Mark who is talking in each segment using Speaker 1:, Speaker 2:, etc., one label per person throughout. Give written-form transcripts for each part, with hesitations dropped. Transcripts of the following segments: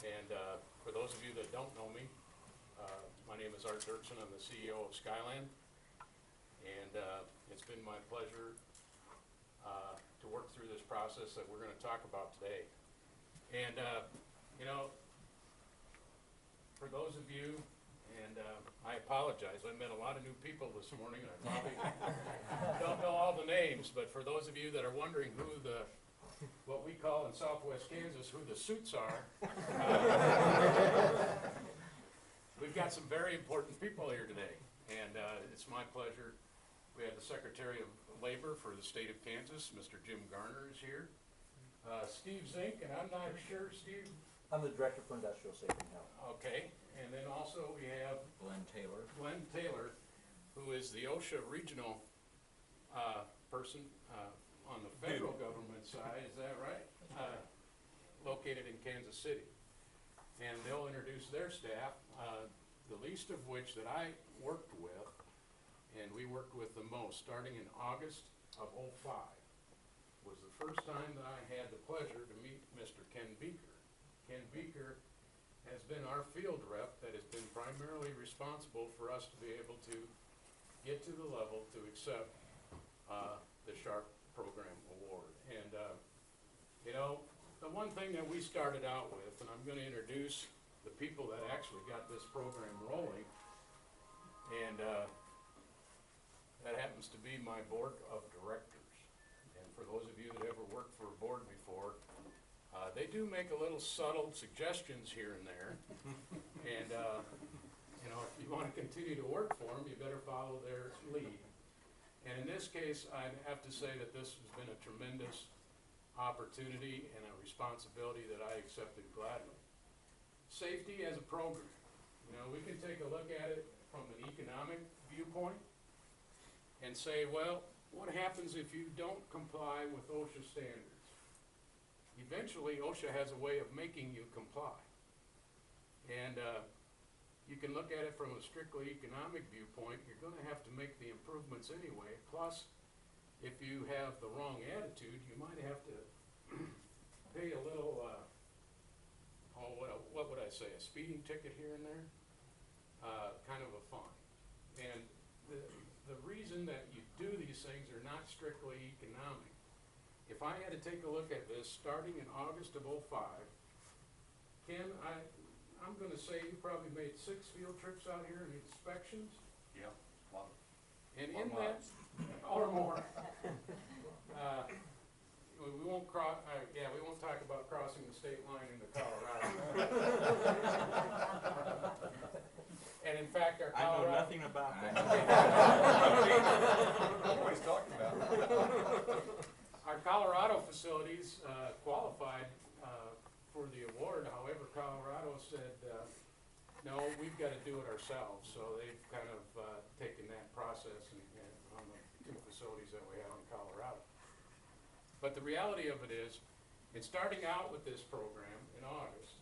Speaker 1: And for those of you that don't know me, my name is Art Dirksen. I'm the CEO of Skyland. And it's been my pleasure to work through this process that we're going to talk about today. And, you know, for those of you, and I apologize, I met a lot of new people this morning, and I probably don't know all the names, but for those of you that are wondering who what we call in Southwest Kansas, who the suits are, we've got some very important people here today, and it's my pleasure. We have the Secretary of Labor for the state of Kansas, Mr. Jim Garner is here. Steve Zink, and I'm not sure, Steve?
Speaker 2: I'm the Director for Industrial Safety and Health.
Speaker 1: Okay, and then also we have
Speaker 3: Glenn Taylor.
Speaker 1: Glenn Taylor, who is the OSHA regional person on the federal government side, is that right? Located in Kansas City. And they'll introduce their staff, the least of which that I worked with, and we worked with the most, starting in August of '05, was the first time that I had the pleasure to meet Mr. Ken Beaker. Ken Beaker has been our field rep that has been primarily responsible for us to be able to get to the level to accept the SHARP program award. And you know, the one thing that we started out with, and I'm going to introduce the people that actually got this program rolling, and that happens to be my board of directors. And for those of you that ever worked for a board before, they do make a little subtle suggestions here and there. And you know, if you want to continue to work for them, you better follow their lead. And in this case, I have to say that this has been a tremendous opportunity and a responsibility that I accepted gladly. Safety as a program. You know, we can take a look at it from an economic viewpoint and say, well, what happens if you don't comply with OSHA standards? Eventually, OSHA has a way of making you comply. And you can look at it from a strictly economic viewpoint. You're going to have to make the improvements anyway. Plus, if you have the wrong attitude, you might have to pay a little, what would I say, a speeding ticket here and there? Kind of a fine. And the reason that you do these things are not strictly economic. If I had to take a look at this starting in August of '05, Ken, I'm going to say you probably made 6 field trips out here and inspections.
Speaker 3: Yeah, well,
Speaker 1: And in that, or more. We won't cross. Yeah, we won't talk about crossing the state line into Colorado. And in fact, our Colorado.
Speaker 3: I know nothing about that.
Speaker 4: What he's talking about.
Speaker 1: Our Colorado facilities qualified for the award. However, Colorado said, no, we've got to do it ourselves. So they've kind of taken that process and on the 2 facilities that we have in Colorado. But the reality of it is, in starting out with this program in August,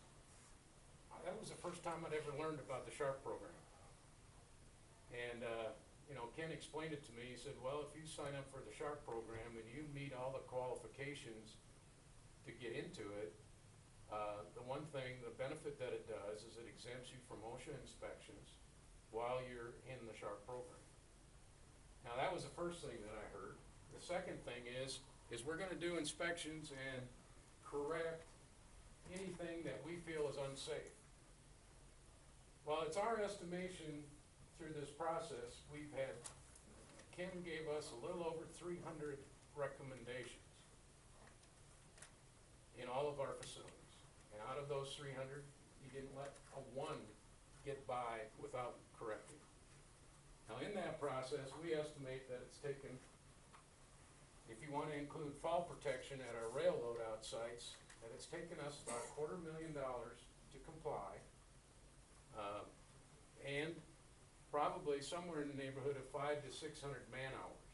Speaker 1: that was the first time I'd ever learned about the SHARP program. And you know, Ken explained it to me. He said, well, if you sign up for the SHARP program and you meet all the qualifications to get into it, the one thing, the benefit that it does is it exempts you from OSHA inspections while you're in the SHARP program. Now, that was the first thing that I heard. The second thing is we're going to do inspections and correct anything that we feel is unsafe. Well, it's our estimation through this process, Ken gave us a little over 300 recommendations in all of our facilities. And out of those 300, he didn't let a 1 get by without correcting. Now in that process, we estimate that it's taken, if you want to include fall protection at our rail loadout sites, that it's taken us about $250,000 to comply, and probably somewhere in the neighborhood of 500 to 600 man hours.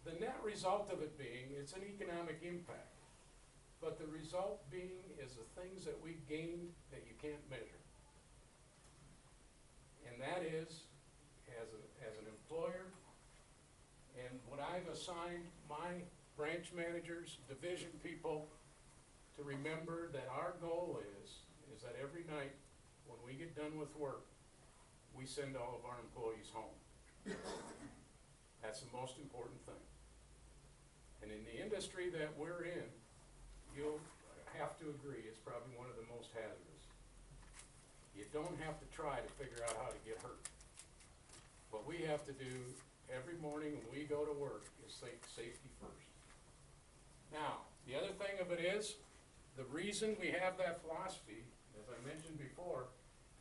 Speaker 1: The net result of it being, it's an economic impact, but the result being is the things that we gained that you can't measure. And that is, as an employer, and what I've assigned my branch managers, division people, to remember that our goal is that every night when we get done with work, we send all of our employees home. That's the most important thing. And in the industry that we're in, you'll have to agree, it's probably one of the most hazardous. You don't have to try to figure out how to get hurt. What we have to do every morning when we go to work is think safety first. Now, the other thing of it is, the reason we have that philosophy, as I mentioned before,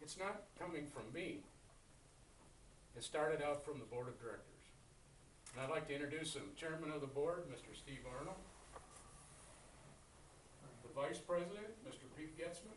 Speaker 1: it's not coming from me. It started out from the board of directors. And I'd like to introduce the chairman of the board, Mr. Steve Arnold. The vice president, Mr. Pete Getzman.